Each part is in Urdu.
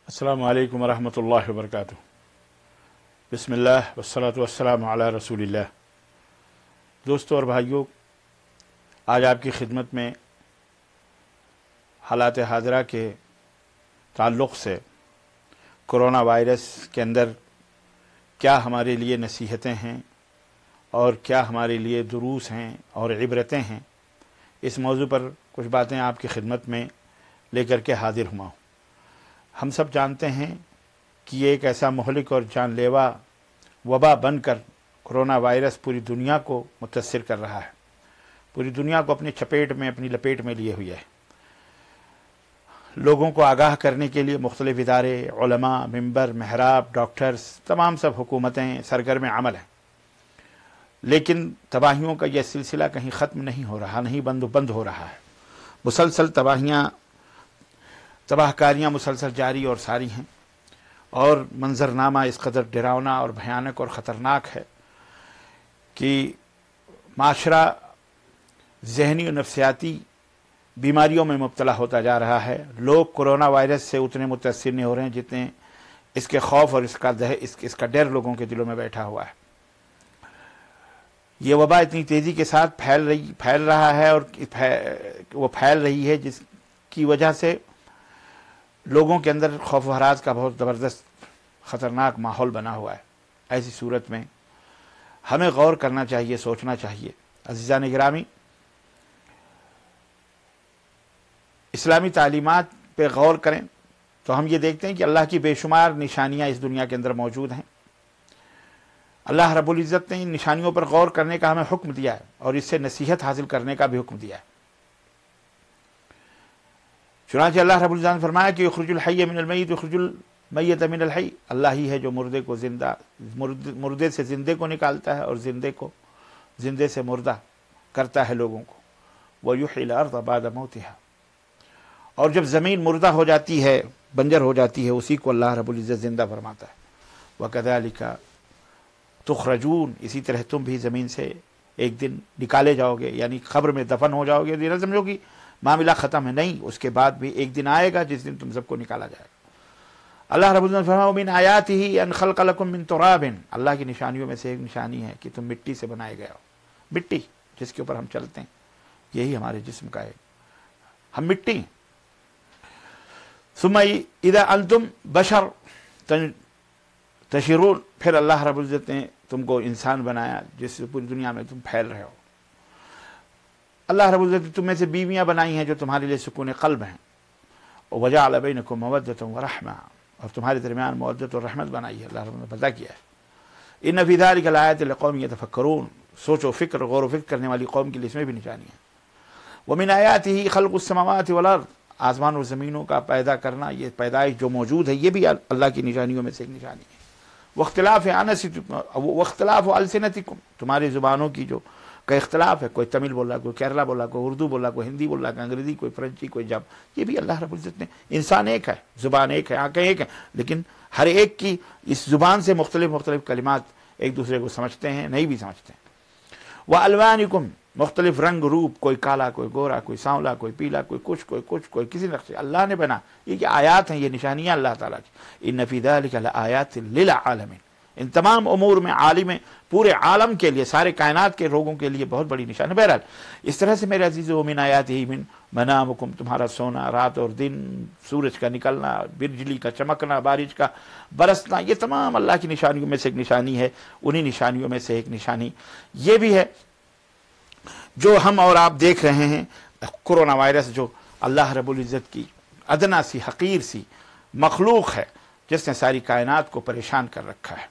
السلام علیکم ورحمۃ اللہ وبرکاتہ۔ بسم اللہ والصلاۃ والسلام علی رسول اللہ۔ دوستو اور بھائیوں، آج آپ کی خدمت میں حالات حاضرہ کے تعلق سے کرونا وائرس کے اندر کیا ہمارے لیے نصیحتیں ہیں اور کیا ہمارے لیے دروس ہیں اور عبرتیں ہیں، اس موضوع پر کچھ باتیں آپ کی خدمت میں لے کر کے حاضر ہوا ہوں۔ ہم سب جانتے ہیں کہ یہ ایک ایسا مہلک اور جان لیوا وبا بن کر کرونا وائرس پوری دنیا کو متاثر کر رہا ہے، پوری دنیا کو اپنی چپیٹ میں اپنی لپیٹ میں لیے ہوئے ہے۔ لوگوں کو آگاہ کرنے کے لیے مختلف ادارے، علماء، ممبر، محراب، ڈاکٹرز، تمام سب حکومتیں سرگرم عمل ہیں، لیکن تباہیوں کا یہ سلسلہ کہیں ختم نہیں ہو رہا، نہیں بند ہو رہا ہے۔ مسلسل تباہ کاریاں مسلسل جاری اور ساری ہیں، اور منظرنامہ اس قدر ڈراؤنا اور بھیانک اور خطرناک ہے کہ معاشرہ ذہنی و نفسیاتی بیماریوں میں مبتلا ہوتا جا رہا ہے۔ لوگ کرونا وائرس سے اتنے متاثر نہیں ہو رہے ہیں جتنے اس کے خوف اور اس کا ڈر لوگوں کے دلوں میں بیٹھا ہوا ہے۔ یہ وبا اتنی تیزی کے ساتھ پھیل رہا ہے، اور وہ پھیل رہی ہے جس کی وجہ سے لوگوں کے اندر خوف و ہراس کا بہت زبردست خطرناک ماحول بنا ہوا ہے۔ ایسی صورت میں ہمیں غور کرنا چاہیے، سوچنا چاہیے۔ عزیزان گرامی، اسلامی تعلیمات پہ غور کریں تو ہم یہ دیکھتے ہیں کہ اللہ کی بے شمار نشانیاں اس دنیا کے اندر موجود ہیں۔ اللہ رب العزت نے ان نشانیوں پر غور کرنے کا ہمیں حکم دیا ہے، اور اس سے نصیحت حاصل کرنے کا بھی حکم دیا ہے۔ چنانچہ اللہ رب العزت نے فرمایا کہ یخرج الحی من المیت یخرج المیت من الحی، اللہ ہی ہے جو مردے سے زندے کو نکالتا ہے اور زندے سے مردہ کرتا ہے لوگوں کو۔ وَيُحْيِي الْأَرْضَ بَعْدَ مَوْتِهَا، اور جب زمین مردہ ہو جاتی ہے، بنجر ہو جاتی ہے، اسی کو اللہ رب العزت زندہ فرماتا ہے۔ وَكَذَلِكَ تُخْرَجُونَ، اسی طرح تم بھی زمین سے ایک دن نکالے جاؤ گے، یعنی قبر میں دفن ہو جاؤ گے۔ یہ نہ سمجھو کہ معاملہ ختم ہے، نہیں، اس کے بعد بھی ایک دن آئے گا جس دن تم سب کو نکالا جائے گا۔ اللہ رب العزت نے فرمایا وَمِنْ آیَاتِهِ أَنْ خَلَقَ لَكُم مِّن تُرَابٍ، اللہ کی نشانیوں میں سے ایک نشانی ہے کہ تم مٹی سے بنائے گئے ہو۔ مٹی جس کے اوپر ہم چلتے ہیں، یہی ہمارے جسم کا ہے، ہم مٹی ہیں۔ ثُمَّ إِذَا أَنْتُمْ بَشَرٌ تَنْتَشِرُونَ، پھر اللہ رب العزت نے تم کو انسان بنایا جس سے پوری دنیا میں تم پھیل رہے ہو۔ اللہ رب العزت نے تم میں سے بیویاں بنائی ہیں جو تمہارے لیے سکون قلب ہیں، وَجَعَلَ بَيْنَكُمْ مَوَدَّةً وَرَحْمَةً، اور تمہارے درمیان مودت اور رحمت بنائی ہے، اللہ رب نے پتہ کیا ہے۔ إِنَّ فِي ذَلِكَ لَآيَاتٍ لِقَوْمٍ يَتَفَكَّرُونَ، سوچ و فکر، غور و فکر کرنے والی قوم کے لیے اس میں بھی نشانی ہے۔ وَمِنْ آيَاتِهِ خَلْقُ السَّمَاوَاتِ وَالْأَرْضِ، آسمان اور زمینوں کا پیدا کرنا، یہ پیدائش جو موجود ہے یہ بھی اللہ کی نشانیوں میں سے ایک نشانی ہے۔ واختلاف السنتکم، تمہاری زبانوں کی جو کا اختلاف ہے، کوئی تمل بول رہا، کوئی کیرلا بول رہا، کوئی اردو بول رہا، کوئی ہندی بول رہا، کوئی انگریزی، کوئی فرنچی، کوئی جب، یہ بھی اللہ رب العزت نے، انسان ایک ہے، زبان ایک ہے، آنکھیں ایک ہیں، لیکن ہر ایک کی اس زبان سے مختلف کلمات ایک دوسرے کو سمجھتے ہیں، نہیں بھی سمجھتے ہیں۔ وَأَلْوَانِكُمْ، مختلف رنگ روپ، کوئی کالا، کوئی گورا، کوئی سانولا، کوئی پیلا، کوئی کچھ کوئی کسی نقشے، اللہ نے بنا۔ یہ کہ آیات ہیں، یہ نشانیاں اللہ تعالیٰ کی۔ إِنَّ فِي ذَلِكَ لَآيَاتٍ لِلْعَالَمِينَ، ان تمام امور میں عالم، پورے عالم کے لیے، سارے کائنات کے لوگوں کے لیے بہت بڑی نشانی۔ بہرحال اس طرح سے میرے عزیزو، وَمِنْ آیَاتِهِ مِنْ مَنَامُكُمْ، تمہارا سونا رات اور دن، سورج کا نکلنا، بجلی کا چمکنا، بارش کا برسنا، یہ تمام اللہ کی نشانیوں میں سے ایک نشانی ہے۔ انہی نشانیوں میں سے ایک نشانی یہ بھی ہے جو ہم اور آپ دیکھ رہے ہیں، کرونا وائرس، جو اللہ رب العزت کی ادنا سی حقیر سی مخلوق ہے جس نے ساری کائنات کو پریشان کر رکھا ہے۔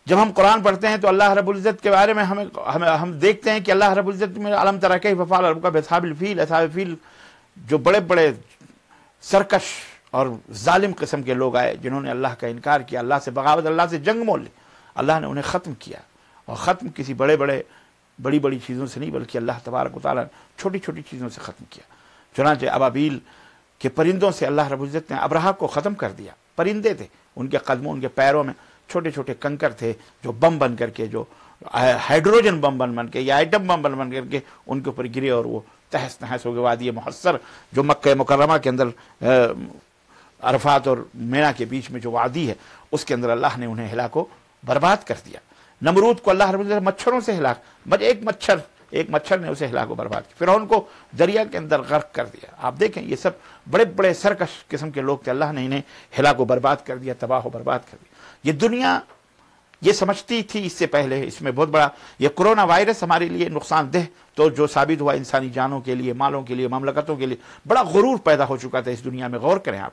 جب ہم قرآن پڑھتے ہیں تو اللہ رب العزت کے بارے میں ہم دیکھتے ہیں کہ اللہ رب العزت میں علم تری کیف فعل ربک باصحاب الفیل، اصحاب الفیل جو بڑے بڑے سرکش اور ظالم قسم کے لوگ آئے جنہوں نے اللہ کا انکار کیا، اللہ سے بغاوت، اللہ سے جنگ مول لی، اللہ نے انہیں ختم کیا، اور ختم کسی بڑی چیزوں سے نہیں، بلکہ اللہ تبارک و تعالیٰ نے چھوٹی چیزوں سے ختم کیا۔ چنانچہ ابابیل کے پرندوں سے اللہ رب العزت نے ابرہہ کو ختم کر دیا۔ پرندے تھے، ان کے قدموں، ان کے پیروں میں چھوٹے کنکر تھے جو بم بن کر کے، جو ہائیڈروجن بم بن کے یا ایٹم بم بن کر کے ان کے اوپر گرے، اور وہ تہس نہس ہو گئے۔ وادی محصر جو مکہ مکرمہ کے اندر عرفات اور مینا کے بیچ میں جو وادی ہے اس کے اندر اللہ نے انہیں ہلاک و برباد کر دیا۔ نمرود کو اللہ رب العزت مچھروں سے ہلاک، ایک مچھر نے اسے ہلاک و برباد کیا۔ فرعون کو دریا کے اندر غرق کر دیا۔ آپ دیکھیں یہ سب بڑے بڑے سرکش قسم کے لوگ تھے، اللہ نے انہیں ہلاک و برباد کر دیا، تباہ و برباد کر دیا۔ یہ دنیا یہ سمجھتی تھی اس سے پہلے، اس میں بہت بڑا یہ کرونا وائرس ہمارے لیے نقصان دہ تو جو ثابت ہوا انسانی جانوں کے لیے، مالوں کے لیے، مملکتوں کے لیے بڑا غرور پیدا ہو چکا تھا اس دنیا میں۔ غور کریں آپ،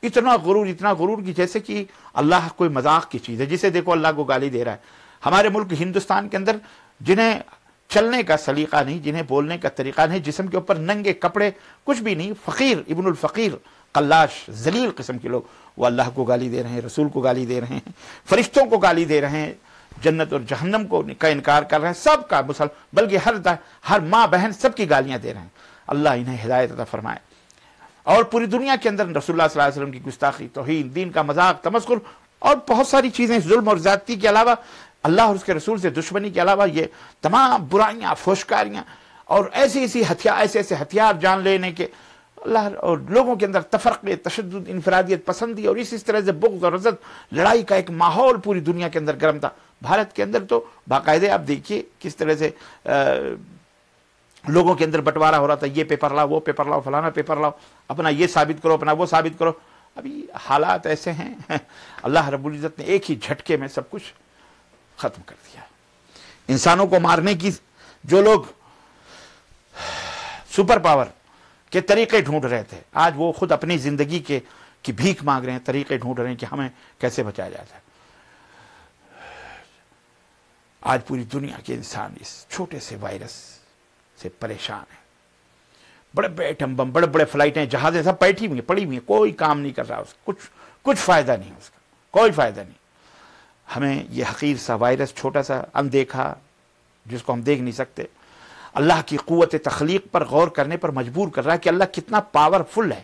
اتنا غرور کی جیسے کہ اللہ کوئی مذاق کی چیز ہے، جسے دیکھو اللہ کو گالی دے رہا ہے۔ ہمارے ملک ہندوستان کے اندر جنہیں چلنے کا سلیقہ نہیں، جنہیں بولنے کا طریقہ نہیں، جسم کے اوپر ننگے کپڑے کچھ بھی نہیں، فقیر ابن الفقیر قلاش ذلیل قسم کے لوگ، وہ اللہ کو گالی دے رہے ہیں، رسول کو گالی دے رہے ہیں، فرشتوں کو گالی دے رہے ہیں، جنت اور جہنم کا انکار کر رہے ہیں، سب کا بلکہ ہر ماں بہن سب کی گالیاں دے رہے ہیں۔ اللہ انہیں ہدایت عطا فرمائے۔ اور پوری دنیا کے اندر رسول اللہ صلی اللہ علیہ وسلم کی گستاخی، توہین، دین کا مذاق، تمسخر اور بہت ساری چیزیں، ظلم اور زیادتی کے علاوہ، اللہ اور اس کے رسول سے دشمنی کے علاوہ یہ تمام برائیاں، فحشکاریاں اور ایسے ہتھیار جان لینے کے، اللہ اور لوگوں کے اندر تفرقے، تشدد، انفرادیت پسندی اور اس طرح سے بغض اور حسد، لڑائی کا ایک ماحول پوری دنیا کے اندر گرم تھا۔ بھارت کے اندر تو باقاعدہ آپ دیکھیے کس طرح سے لوگوں کے اندر بٹوارا ہو رہا تھا، یہ پیپر لاؤ، وہ پیپر لاؤ، فلانا پیپر لاؤ، اپنا یہ ثابت کرو، اپنا وہ ثابت کرو۔ ابھی حالات ایسے ہیں، اللہ رب العزت نے ایک ہی جھٹکے میں سب کچھ ختم کر دیا۔ انسانوں کو مارنے کی جو لوگ سپر پاور کے طریقے ڈھونڈ رہے تھے، آج وہ خود اپنی زندگی کی بھیک مانگ رہے ہیں، طریقے ڈھونڈ رہے ہیں کہ ہمیں کیسے بچایا جاتا ہے۔ آج پوری دنیا کے انسان اس چھوٹے سے وائرس سے پریشان ہیں۔ بڑے بڑے ایٹم بم، بڑے بڑے فلائٹیں، جہازیں سب بیٹھی ہوئی ہیں، پڑی ہوئی ہیں، کوئی کام نہیں کر رہا اس کا، کچھ فائدہ نہیں اس کا، کوئی فائدہ نہیں۔ ہمیں یہ حقیر سا وائرس، چھوٹا سا اندیکھا جس کو ہم دیکھ نہیں سکتے، اللہ کی قوت تخلیق پر غور کرنے پر مجبور کر رہا ہے کہ اللہ کتنا پاورفل ہے۔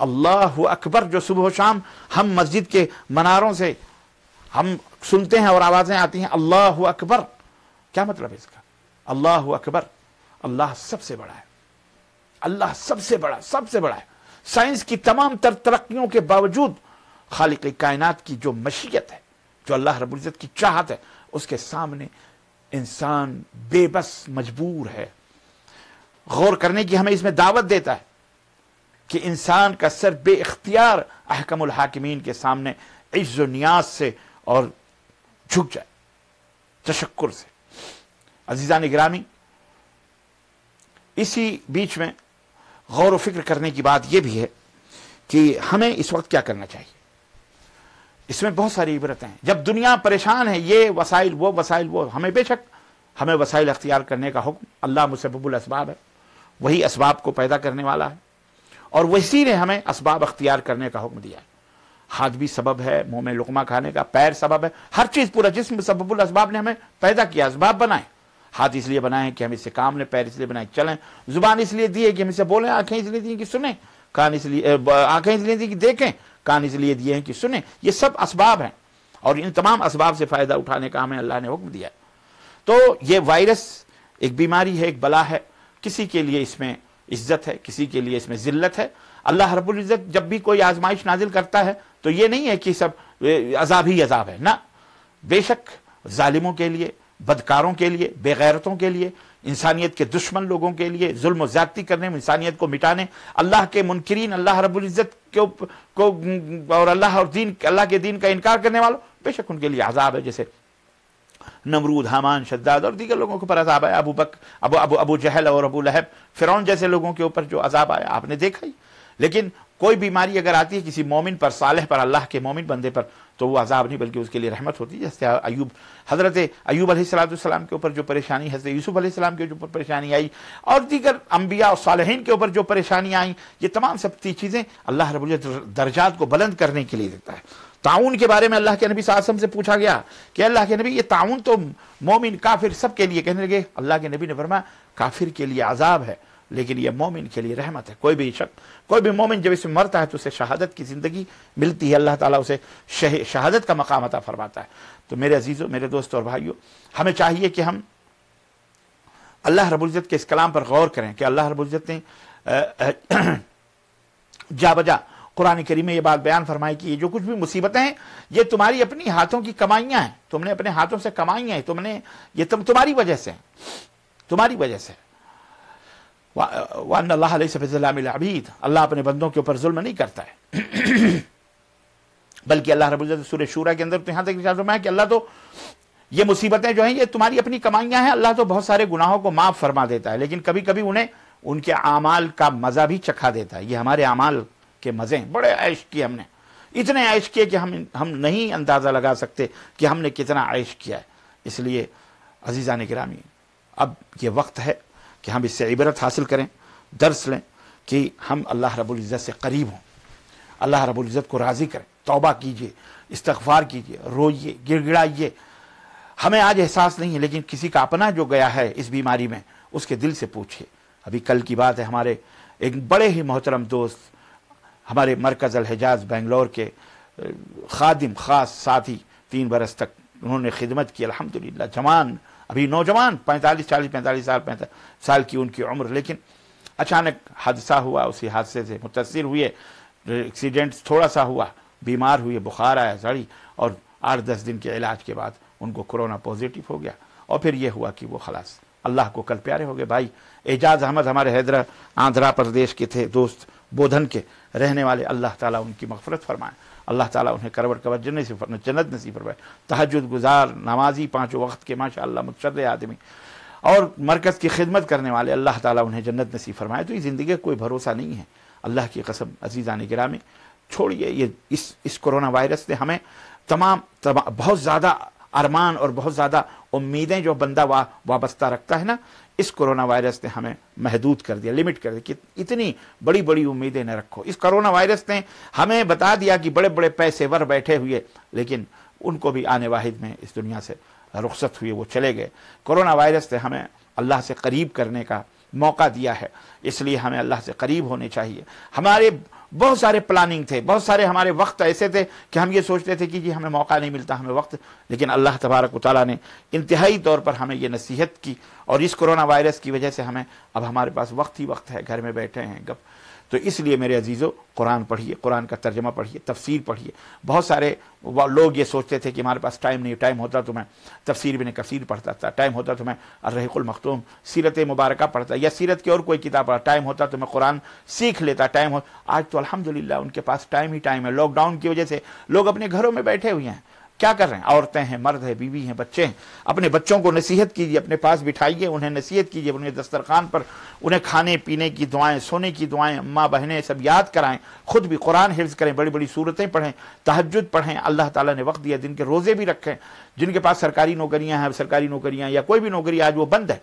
اللہ اکبر جو صبح و شام ہم مسجد کے مناروں سے ہم سنتے ہیں اور آوازیں آتی ہیں، اللہ اکبر، کیا مطلب ہے اس کا؟ اللہ اکبر، اللہ سب سے بڑا ہے، اللہ سب سے بڑا ہے۔ سائنس کی تمام تر ترقیوں کے باوجود خالق کائنات کی جو مشیت ہے، جو اللہ رب العزت کی چاہت ہے، اس کے سامنے انسان بے بس مجبور ہے۔ غور کرنے کی ہمیں اس میں دعوت دیتا ہے کہ انسان کا سر بے اختیار احکم الحاکمین کے سامنے عز و نیاز سے اور جھک جائے، تشکر سے۔ عزیزان گرامی، اسی بیچ میں غور و فکر کرنے کی بات یہ بھی ہے کہ ہمیں اس وقت کیا کرنا چاہیے۔ اس میں بہت ساری عبرتیں ہیں۔ جب دنیا پریشان ہے، یہ وسائل وہ، ہمیں بے شک ہمیں وسائل اختیار کرنے کا حکم، اللہ مسبب الاسباب ہے، وہی اسباب کو پیدا کرنے والا ہے، اور وہی نے ہمیں اسباب اختیار کرنے کا حکم دیا ہے۔ ہاتھ بھی سبب ہے منہ میں لقمہ کھانے کا، پیر سبب ہے، ہر چیز، پورا جسم سبب الاسباب نے ہمیں پیدا کیا، اسباب بنائے۔ ہاتھ اس لیے بنائے کہ ہم اس سے کام لیں، پیر اس لیے بنائے چلیں، زبان اس لیے دی ہے کہ ہم اسے بولیں، آنکھیں اس لیے دی ہیں کہ سنیں، آنکھیں اس لیے دی کہ دیکھیں، کان اس لیے دیے ہیں کہ سنیں۔ یہ سب اسباب ہیں، اور ان تمام اسباب سے فائدہ اٹھانے کا ہمیں اللہ نے حکم دیا ہے۔ تو یہ وائرس ایک بیماری ہے، ایک بلا ہے، کسی کے لیے اس میں عزت ہے، کسی کے لیے اس میں ذلت ہے۔ اللہ رب العزت جب بھی کوئی آزمائش نازل کرتا ہے تو یہ نہیں ہے کہ سب عذاب ہی عذاب ہے، نہ، بے شک ظالموں کے لیے، بدکاروں کے لیے، بے غیرتوں کے لیے، انسانیت کے دشمن لوگوں کے لیے، ظلم و زیادتی کرنے، انسانیت کو مٹانے، اللہ کے منکرین، اللہ رب العزت کو اور اللہ کے دین کا انکار کرنے والوں، بے شک ان کے لیے عذاب ہے۔ جیسے نمرود، حامان، شداد اور دیگر لوگوں کے اوپر عذاب آیا، ابو جہل اور ابو لہب، فرعون جیسے لوگوں کے اوپر جو عذاب آیا آپ نے دیکھا ہی۔ لیکن کوئی بیماری اگر آتی ہے کسی مومن پر، صالح پر، اللہ کے مومن بندے پر، تو وہ عذاب نہیں بلکہ اس کے لیے رحمت ہوتی ہے۔ جیسے حضرت ایوب علیہ السلام کے اوپر جو پریشانی، حضرت یوسف علیہ السلام کے اوپر پریشانی آئی، اور دیگر انبیاء اور صالحین کے اوپر جو پریشانی آئیں، یہ تمام سب چیزیں اللہ رب العزت درجات کو بلند کرنے کے لیے دیتا ہے۔ تعاون کے بارے میں اللہ کے نبی صلی اللہ علیہ وسلم سے پوچھا گیا کہ اللہ کے نبی، یہ تعاون تو مومن کافر سب کے لیے، کہنے لگے، اللہ کے نبی نے فرمایا کافر کے لیے عذاب ہے لیکن یہ مومن کے لیے رحمت ہے۔ کوئی بھی مومن جب اس میں مرتا ہے تو اسے شہادت کی زندگی ملتی ہے، اللہ تعالیٰ اسے شہادت کا مقام عطا فرماتا ہے۔ تو میرے عزیزوں، میرے دوستوں اور بھائیوں، ہمیں چاہیے کہ ہم اللہ رب العزت کے اس کلام پر غور کریں کہ اللہ رب العزت نے جا بجا قرآن کریم میں یہ بات بیان فرمائی کہ یہ جو کچھ بھی مصیبتیں ہیں یہ تمہاری اپنی ہاتھوں کی کمائیاں ہیں، تم نے اپنے ہاتھوں سے کمائی ہیں، یہ تمہاری وجہ سے ہیں، تمہاری وجہ سے۔ وَأَنَّ اللَّهَ لَيْسَ بِظَلَّامٍ لِلْعَبِيدِ، اللہ اپنے بندوں کے اوپر ظلم نہیں کرتا ہے، بلکہ اللہ رب العزت سورہ شورى کے اندر تو یہاں تک ارشاد فرمایا کہ اللہ تو یہ مصیبتیں جو ہیں یہ تمہاری اپنی کمائیاں ہیں، اللہ تو بہت سارے گناہوں کو معاف فرما دیتا ہے، لیکن کبھی کبھی انہیں ان کے اعمال کا مزہ بھی چکھا دیتا ہے۔ یہ ہمارے اعمال کے مزے ہیں، بڑے عیش کیے ہم نے، اتنے عیش کیے کہ ہم نہیں اندازہ لگا سکتے کہ ہم نے کتنا عیش کیا ہے۔ اس لیے عزیزان گرامی، اب یہ وقت ہے کہ ہم اس سے عبرت حاصل کریں، درس لیں کہ ہم اللہ رب العزت سے قریب ہوں، اللہ رب العزت کو راضی کریں، توبہ کیجئے، استغفار کیجئے، روئیے، گڑ گڑائیے۔ ہمیں آج احساس نہیں ہے، لیکن کسی کا اپنا جو گیا ہے اس بیماری میں اس کے دل سے پوچھئے۔ ابھی کل کی بات ہے، ہمارے ایک بڑے ہی محترم دوست، ہمارے مرکز الحجاز بنگلور کے خادم، خاص ساتھی، 3 برس تک انہوں نے خدمت کی، الحمدللہ، جوان، ابھی نوجوان، 45 سال کی ان کی عمر، لیکن اچانک حادثہ ہوا، اسی حادثے سے متاثر ہوئے، ایکسیڈنٹ تھوڑا سا ہوا، بیمار ہوئے، بخار آیا، سڑی، اور 8-10 دن کے علاج کے بعد ان کو کرونا پازیٹیو ہو گیا، اور پھر یہ ہوا کہ وہ خلاص اللہ کو کل پیارے ہو گئے۔ بھائی اعجاز احمد ہمارے آندھرا پردیش کے تھے دوست، بودھن کے رہنے والے، اللہ تعالیٰ ان کی مغفرت فرمائے، اللہ تعالیٰ انہیں کروٹ کور جنت نصیب فرمائے۔ تہجد گزار، نمازی، 5 وقت کے ماشاءاللہ متشدد آدمی، اور مرکز کی خدمت کرنے والے، اللہ تعالیٰ انہیں جنت نصیب فرمائے۔ تو یہ زندگی کا کوئی بھروسہ نہیں ہے، اللہ کی قسم عزیزان گرامی، چھوڑیے یہ اس کرونا وائرس نے ہمیں تمام بہت زیادہ ارمان اور بہت زیادہ امیدیں جو بندہ وابستہ رکھتا ہے نا، اس کرونا وائرس نے ہمیں محدود کر دیا، لمٹ کر دیا کہ اتنی بڑی بڑی امیدیں نہ رکھو۔ اس کرونا وائرس نے ہمیں بتا دیا کہ بڑے بڑے پیسے ور بیٹھے ہوئے، لیکن ان کو بھی آنے واحد میں اس دنیا سے رخصت ہوئے، وہ چلے گئے۔ کرونا وائرس نے ہمیں اللہ سے قریب کرنے کا موقع دیا ہے، اس لیے ہمیں اللہ سے قریب ہونے چاہیے۔ ہمارے بہت سارے پلاننگ تھے، بہت سارے ہمارے وقت ایسے تھے کہ ہم یہ سوچتے تھے کہ جی ہمیں موقع نہیں ملتا، ہمیں وقت، لیکن اللہ تبارک و تعالیٰ نے انتہائی طور پر ہمیں یہ نصیحت کی، اور اس کرونا وائرس کی وجہ سے ہمیں اب ہمارے پاس وقت ہی وقت ہے، گھر میں بیٹھے ہیں گپ۔ تو اس لیے میرے عزیزو، قرآن پڑھیے، قرآن کا ترجمہ پڑھیے، تفسیر پڑھیے۔ بہت سارے لوگ یہ سوچتے تھے کہ ہمارے پاس ٹائم نہیں، ٹائم ہوتا تو میں تفسیر ابن کثیر پڑھتا تھا، ٹائم ہوتا تو میں الرحیق المختوم، سیرت مبارکہ پڑھتا، یا سیرت کی اور کوئی کتاب پڑھتا، ٹائم ہوتا تو میں قرآن سیکھ لیتا، ٹائم ہو۔ آج تو الحمدللہ ان کے پاس ٹائم ہی ٹائم ہے۔ لاک ڈاؤن کی وجہ سے لوگ اپنے گھروں میں بیٹھے ہوئے ہیں، کیا کر رہے ہیں؟ عورتیں ہیں، مرد ہیں، بیوی ہیں، بچے ہیں۔ اپنے بچوں کو نصیحت کیجیے، اپنے پاس بٹھائیے، انہیں نصیحت کیجیے، انہیں دسترخوان پر انہیں کھانے پینے کی دعائیں، سونے کی دعائیں، ماں بہنیں سب یاد کرائیں، خود بھی قرآن حفظ کریں، بڑی بڑی صورتیں پڑھیں، تہجد پڑھیں، اللہ تعالیٰ نے وقت دیا، دن کے روزے بھی رکھیں۔ جن کے پاس سرکاری نوکریاں ہیں، سرکاری نوکریاں یا کوئی بھی نوکری آج وہ بند ہے،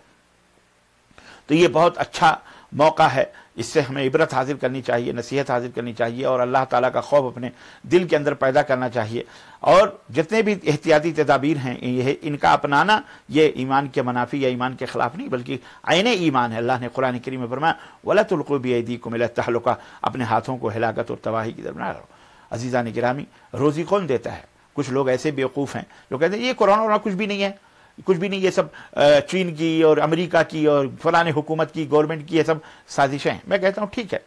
تو یہ بہت اچھا موقع ہے، اس سے ہمیں عبرت حاصل کرنی چاہیے، نصیحت حاصل کرنی چاہیے، اور اللہ تعالیٰ کا خوف اپنے دل کے اندر پیدا کرنا چاہیے۔ اور جتنے بھی احتیاطی تدابیر ہیں ان کا اپنانا یہ ایمان کے منافی یا ایمان کے خلاف نہیں، بلکہ عین ایمان ہے۔ اللہ نے قرآن کریم میں فرمایا وَلَا تُلْقُوا بِأَيْدِيكُمْ إِلَى التَّهْلُكَةِ، اپنے ہاتھوں کو ہلاکت اور تباہی کی طرف نہ ڈالو۔ عزیزان گرامی، روزی کون دیتا ہے؟ کچھ لوگ ایسے بیوقوف ہیں جو کہتے ہیں یہ کورونا کچھ بھی نہیں ہے، کچھ بھی نہیں، یہ سب چین کی اور امریکہ کی اور فلاں حکومت کی، گورنمنٹ کی، یہ سب سازشیں ہیں۔ میں کہتا ہوں ٹھیک ہے،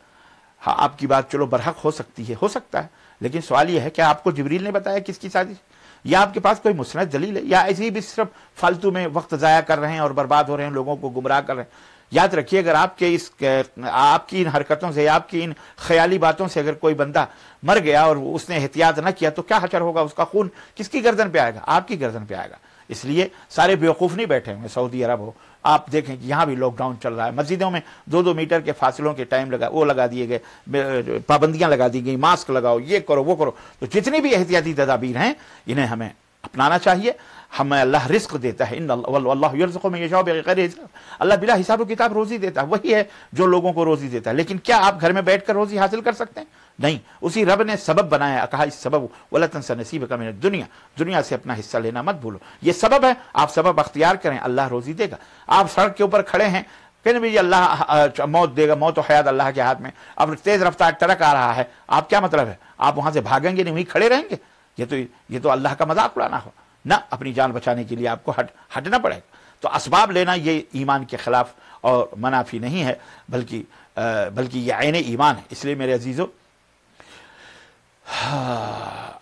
ہاں آپ کی بات چلو برحق ہو سکتی ہے، ہو سکتا ہے، لیکن سوال یہ ہے کہ آپ کو جبریل نے بتایا کس کی سازش، یا آپ کے پاس کوئی مستند دلیل ہے، یا ایسے ہی بھی صرف فالتو میں وقت ضائع کر رہے ہیں اور برباد ہو رہے ہیں، لوگوں کو گمراہ کر رہے ہیں۔ یاد رکھیے، اگر آپ کی ان حرکتوں سے، آپ کی ان خیالی باتوں سے اگر کوئی بندہ مر گیا اور اس نے احتیاط نہ کیا تو کیا حشر ہوگا؟ اس کا خون کس کی گردن پہ آئے گا؟ آپ کی گردن پہ آئے گا۔ اس لیے سارے بیوقوف نہیں بیٹھے ہوئے، سعودی عرب ہو، آپ دیکھیں کہ یہاں بھی لاک ڈاؤن چل رہا ہے، مسجدوں میں 2-2 میٹر کے فاصلوں کے ٹائم لگا دیے گئے، پابندیاں لگا دی گئی، ماسک لگاؤ، یہ کرو وہ کرو۔ تو جتنی بھی احتیاطی تدابیر ہیں انہیں ہمیں اپنانا چاہیے۔ ہمیں اللہ رزق دیتا ہے، ان اللہ یرزق من یشاء بغیر حساب، اللہ بلا حساب و کتاب روزی دیتا ہے، وہی ہے جو لوگوں کو روزی دیتا ہے۔ لیکن کیا آپ گھر میں بیٹھ کر روزی حاصل کر سکتے ہیں؟ نہیں، اسی رب نے سبب بنایا، کہا اس سبب ولا تنس نصیبک من الدنیا، دنیا سے اپنا حصہ لینا مت بھولو، یہ سبب ہے، آپ سبب اختیار کریں، اللہ روزی دے گا۔ آپ سڑک کے اوپر کھڑے ہیں، کہنے بھی اللہ موت دے گا، موت و حیات اللہ کے ہاتھ میں، اب تیز رفتار ٹرک آ رہا ہے، آپ کیا مطلب ہے؟ آپ وہاں سے بھاگیں گے نہیں، وہیں کھڑے رہیں گے؟ یہ تو اللہ کا مذاق اڑانا ہو نہ، اپنی جان بچانے کے لیے آپ کو ہٹنا پڑے گا۔ تو اسباب لینا یہ ایمان کے خلاف اور منافی نہیں ہے، بلکہ یہ عین ایمان ہے۔ اس لیے میرے عزیزو،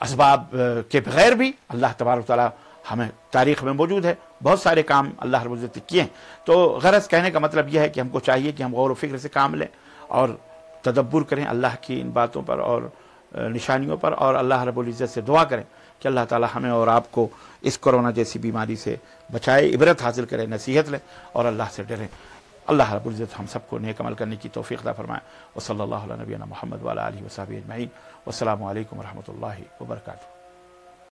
اسباب کے بغیر بھی اللہ تبارک و تعالیٰ ہمیں تاریخ میں موجود ہے بہت سارے کام اللہ رب العزت نے کیے ہیں. تو غرض کہنے کا مطلب یہ ہے کہ ہم کو چاہیے کہ ہم غور و فکر سے کام لیں اور تدبر کریں اللہ کی ان باتوں پر اور نشانیوں پر, اور اللہ رب العزت سے دعا کریں کہ اللہ تعالی ہمیں اور آپ کو اس کرونا جیسی بیماری سے بچائے, عبرت حاصل کرے, نصیحت لیں اور اللہ سے ڈریں. اللہ رب العزت ہم سب کو نیک عمل کرنے کی توفیق عطا فرمائے. وصلی اللہ علی نبینا محمد وعلی آلہ وصحبہ اجمعین. والسلام علیکم ورحمۃ اللہ وبرکاتہ.